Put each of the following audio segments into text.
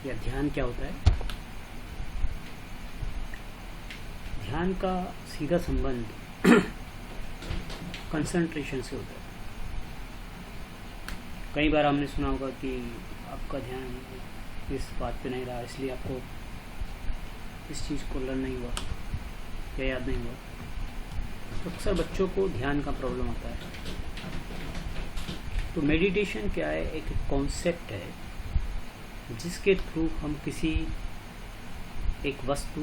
या ध्यान क्या होता है। ध्यान का सीधा संबंध कंसंट्रेशन से होता है। कई बार हमने सुना होगा कि आपका ध्यान इस बात पे नहीं रहा, इसलिए आपको इस चीज़ को लर्न नहीं हुआ या याद नहीं हुआ। तो अक्सर बच्चों को ध्यान का प्रॉब्लम होता है। तो मेडिटेशन क्या है, एक कॉन्सेप्ट है जिसके थ्रू हम किसी एक वस्तु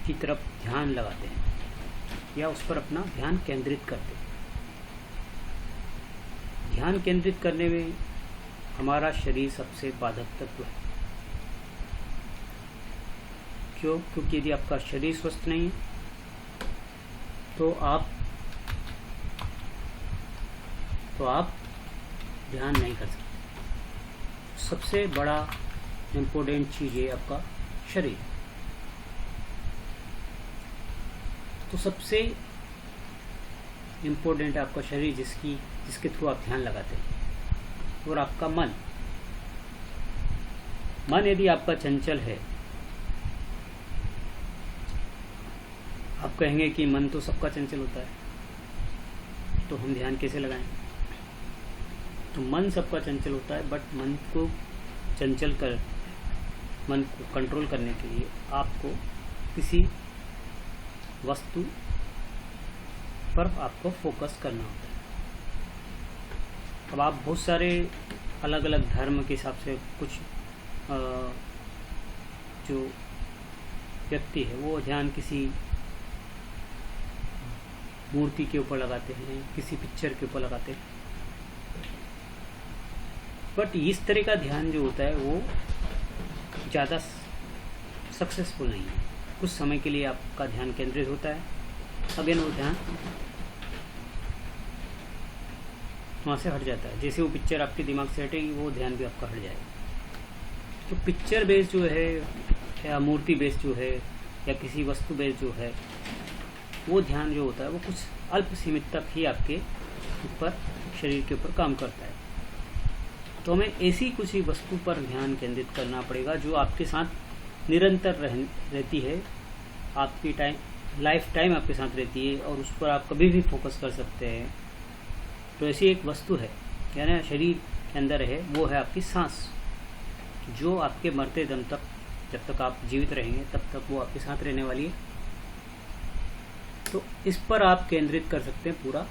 की तरफ ध्यान लगाते हैं या उस पर अपना ध्यान केंद्रित करते हैं। ध्यान केंद्रित करने में हमारा शरीर सबसे बाधक तत्व है। क्यों? क्योंकि यदि आपका शरीर स्वस्थ नहीं है तो आप ध्यान नहीं कर सकते। सबसे बड़ा इम्पोर्टेंट चीज़ है आपका शरीर। तो सबसे इम्पोर्टेंट है आपका शरीर जिसके थ्रू आप ध्यान लगाते हैं, और आपका मन यदि आपका चंचल है, आप कहेंगे कि मन तो सबका चंचल होता है, तो हम ध्यान कैसे लगाएं? तो मन सबका चंचल होता है, बट मन को कंट्रोल करने के लिए आपको किसी वस्तु पर आपको फोकस करना होता है। अब आप बहुत सारे अलग अलग धर्म के हिसाब से कुछ जो व्यक्ति है वो ध्यान किसी मूर्ति के ऊपर लगाते हैं, किसी पिक्चर के ऊपर लगाते हैं। बट इस तरह का ध्यान जो होता है वो ज़्यादा सक्सेसफुल नहीं है। कुछ समय के लिए आपका ध्यान केंद्रित होता है, अगेन वो ध्यान वहाँ से हट जाता है। जैसे वो पिक्चर आपके दिमाग से हटेगी, वो ध्यान भी आपका हट जाएगा। तो पिक्चर बेस्ड जो है या मूर्ति बेस्ड जो है या किसी वस्तु बेस्ड जो है, वो ध्यान जो होता है वो कुछ अल्प सीमित तक ही आपके ऊपर, शरीर के ऊपर काम करता है। तो हमें ऐसी कुछ ही वस्तु पर ध्यान केंद्रित करना पड़ेगा जो आपके साथ निरंतर रहती है, आपकी लाइफ टाइम आपके साथ रहती है, और उस पर आप कभी भी फोकस कर सकते हैं। तो ऐसी एक वस्तु है, यानी शरीर के अंदर है, वो है आपकी सांस, जो आपके मरते दम तक, जब तक आप जीवित रहेंगे तब तक वो आपके साथ रहने वाली है। तो इस पर आप केंद्रित कर सकते हैं पूरा।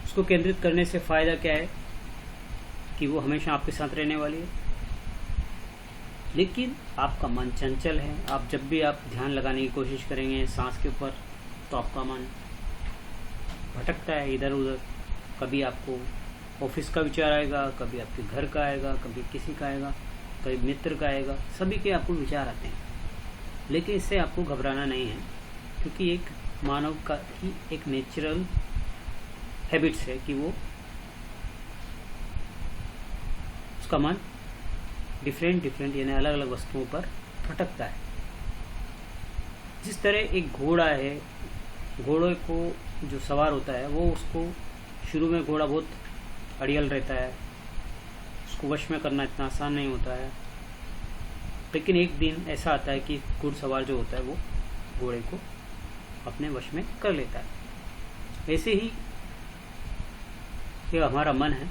उसको केंद्रित करने से फ़ायदा क्या है कि वो हमेशा आपके साथ रहने वाली है। लेकिन आपका मन चंचल है, आप जब भी आप ध्यान लगाने की कोशिश करेंगे सांस के ऊपर, तो आपका मन भटकता है इधर उधर। कभी आपको ऑफिस का विचार आएगा, कभी आपके घर का आएगा, कभी किसी का आएगा, कभी मित्र का आएगा, सभी के आपको विचार आते हैं। लेकिन इससे आपको घबराना नहीं है, क्योंकि एक मानव का की एक नेचुरल हैबिट्स है कि वो उसका मन डिफरेंट यानी अलग अलग वस्तुओं पर भटकता है। जिस तरह एक घोड़ा है, घोड़े को जो सवार होता है वो उसको शुरू में घोड़ा बहुत अड़ियल रहता है, उसको वश में करना इतना आसान नहीं होता है। लेकिन एक दिन ऐसा आता है कि घुड़सवार जो होता है वो घोड़े को अपने वश में कर लेता है। ऐसे ही ये हमारा मन है,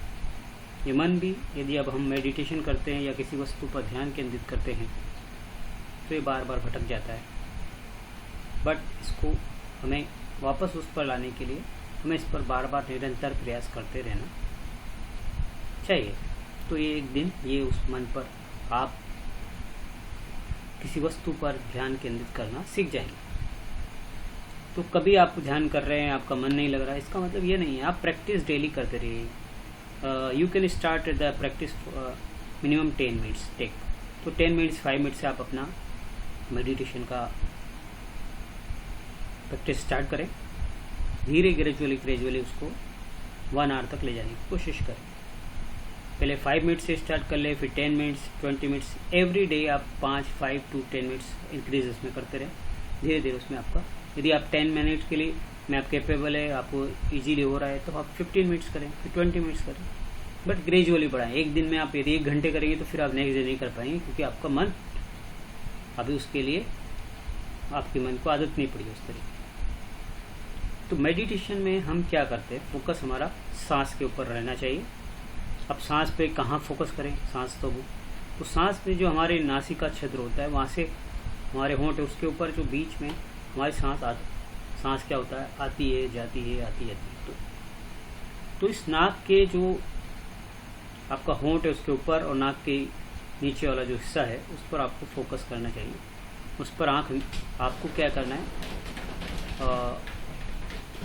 ये मन भी यदि अब हम मेडिटेशन करते हैं या किसी वस्तु पर ध्यान केंद्रित करते हैं तो ये बार बार भटक जाता है। बट इसको हमें वापस उस पर लाने के लिए हमें इस पर बार बार निरंतर प्रयास करते रहना चाहिए। तो ये एक दिन ये उस मन पर आप किसी वस्तु पर ध्यान केंद्रित करना सीख जाएंगे। तो कभी आप ध्यान कर रहे हैं, आपका मन नहीं लग रहा है, इसका मतलब ये नहीं है। आप प्रैक्टिस डेली करते रहिए। You can start the practice minimum 10 minutes take. तो 10 मिनट्स 5 मिनट से आप अपना मेडिटेशन का प्रैक्टिस स्टार्ट करें। धीरे ग्रेजुअली उसको 1 आवर तक ले जाने की कोशिश करें। पहले 5 मिनट से स्टार्ट कर ले, फिर 10 मिनट्स, 20 मिनट्स, एवरी डे आप 5 to 10 मिनट्स इंक्रीज उसमें करते रहें। धीरे धीरे उसमें आपका, यदि आप 10 मिनट के लिए में आप कैपेबल है, आपको इजीली हो रहा है, तो आप 15 मिनट्स करें, फिर 20 मिनट्स करें, बट ग्रेजुअली बढ़ाएं। एक दिन में आप यदि 1 घंटे करेंगे तो फिर आप नेक्स्ट डे नहीं कर पाएंगे, क्योंकि आपका मन अभी उसके लिए, आपके मन को आदत नहीं पड़ी उस तरीके। तो मेडिटेशन में हम क्या करते हैं, फोकस हमारा सांस के ऊपर रहना चाहिए। अब सांस पे कहाँ फोकस करें, सांस तो सांस में जो हमारे नासिका छिद्र होता है, वहाँ से हमारे होंठ है, उसके ऊपर जो बीच में हमारी सांस क्या होता है, आती है जाती है, आती जाती है। तो इस नाक के जो आपका होंठ है उसके ऊपर और नाक के नीचे वाला जो हिस्सा है उस पर आपको फोकस करना चाहिए। उस पर आपको क्या करना है,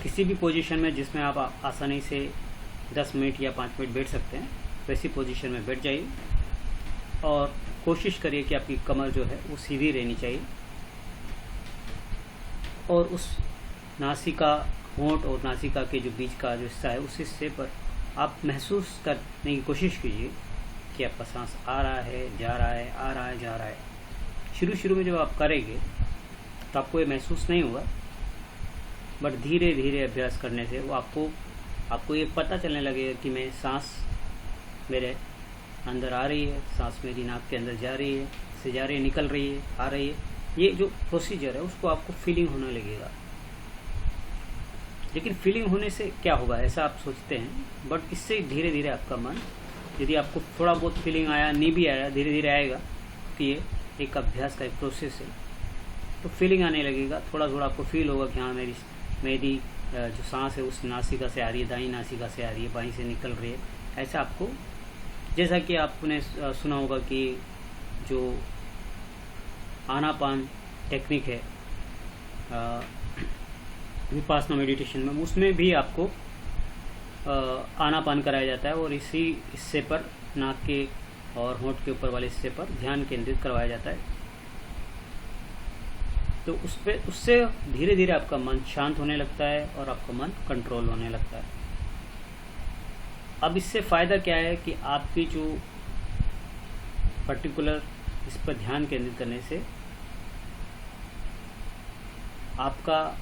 किसी भी पोजीशन में जिसमें आप आसानी से 10 मिनट या 5 मिनट बैठ सकते हैं, वैसी पोजीशन में बैठ जाइए और कोशिश करिए कि आपकी कमर जो है वो सीधी रहनी चाहिए, और उस नासिका, होंठ और नासिका के जो बीच का जो हिस्सा है उस हिस्से पर आप महसूस करने की कोशिश कीजिए कि आपका सांस आ रहा है, जा रहा है, आ रहा है, जा रहा है। शुरू में जब आप करेंगे तो आपको ये महसूस नहीं होगा, बट धीरे धीरे अभ्यास करने से वो आपको ये पता चलने लगेगा कि मैं सांस मेरे अंदर आ रही है, सांस मेरी नाक के अंदर जा रही है, से जा रही है, निकल रही है, आ रही है। ये जो प्रोसीजर है उसको आपको फीलिंग होने लगेगा। लेकिन फीलिंग होने से क्या होगा ऐसा आप सोचते हैं, बट इससे धीरे धीरे आपका मन, यदि आपको थोड़ा बहुत फीलिंग आया, नहीं भी आया, धीरे धीरे आएगा, तो ये एक अभ्यास का एक प्रोसेस है। तो फीलिंग आने लगेगा, थोड़ा थोड़ा आपको फील होगा कि हाँ मेरी जो सांस है उस नासिका से आ रही है, दाई नासिका से आ रही है, बाईं से निकल रही है। ऐसा आपको, जैसा कि आपने सुना होगा कि जो आनापान टेक्निक है विपासना मेडिटेशन में, उसमें भी आपको आनापान कराया जाता है और इसी हिस्से पर, नाक के और होंठ के ऊपर वाले हिस्से पर ध्यान केंद्रित करवाया जाता है। तो उससे धीरे धीरे आपका मन शांत होने लगता है और आपका मन कंट्रोल होने लगता है। अब इससे फ़ायदा क्या है कि आपकी जो पर्टिकुलर इस पर ध्यान केंद्रित करने से आपका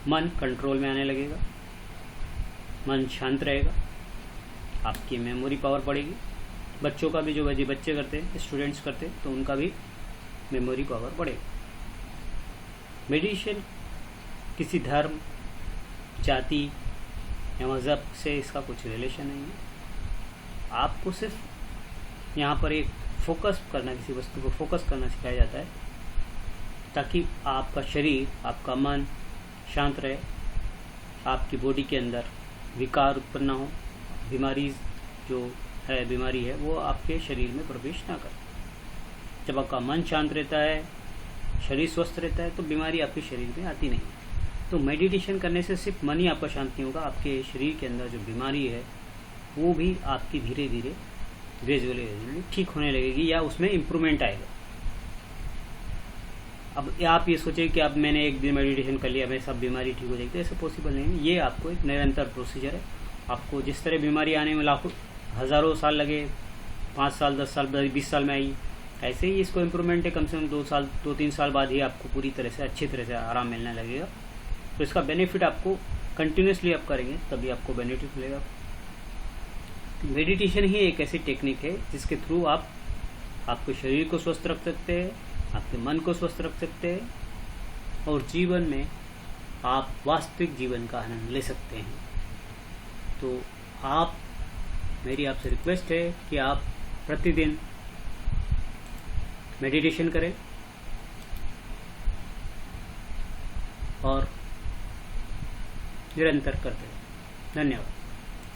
मन कंट्रोल में आने लगेगा, मन शांत रहेगा, आपकी मेमोरी पावर बढ़ेगी। बच्चों का भी, जो बच्चे करते हैं, स्टूडेंट्स करते हैं, तो उनका भी मेमोरी पावर बढ़ेगा। मेडिटेशन किसी धर्म, जाति या मज़हब से इसका कुछ रिलेशन नहीं है। आपको सिर्फ यहाँ पर एक फोकस करना, किसी वस्तु को फोकस करना सिखाया जाता है, ताकि आपका शरीर, आपका मन शांत रहे, आपकी बॉडी के अंदर विकार उत्पन्न ना हो, बीमारी है वो आपके शरीर में प्रवेश ना करे। जब आपका मन शांत रहता है, शरीर स्वस्थ रहता है, तो बीमारी आपके शरीर में आती नहीं। तो मेडिटेशन करने से सिर्फ मन ही आपका शांत नहीं होगा, आपके शरीर के अंदर जो बीमारी है वो भी आपकी धीरे धीरे ग्रेजुअली ठीक होने लगेगी या उसमें इम्प्रूवमेंट आएगा। अब आप ये सोचें कि अब मैंने एक दिन मेडिटेशन कर लिया, मैं सब बीमारी ठीक हो जाएगी, तो ऐसा पॉसिबल नहीं है। ये आपको एक निरंतर प्रोसीजर है। आपको जिस तरह बीमारी आने में लाखों हज़ारों साल लगे, 5 साल, 10 साल, 20 साल में आई, ऐसे ही इसको इम्प्रूवमेंट है, कम से कम 2-3 साल बाद ही आपको पूरी तरह से, अच्छी तरह से आराम मिलने लगेगा। तो इसका बेनिफिट आपको कंटिन्यूसली आप करेंगे तभी आपको बेनिफिट मिलेगा। मेडिटेशन ही एक ऐसी टेक्निक है जिसके थ्रू आप आपके शरीर को स्वस्थ रख सकते हैं, आपके मन को स्वस्थ रख सकते हैं और जीवन में आप वास्तविक जीवन का आनंद ले सकते हैं। तो मेरी आपसे रिक्वेस्ट है कि आप प्रतिदिन मेडिटेशन करें और निरंतर करते रहें। धन्यवाद।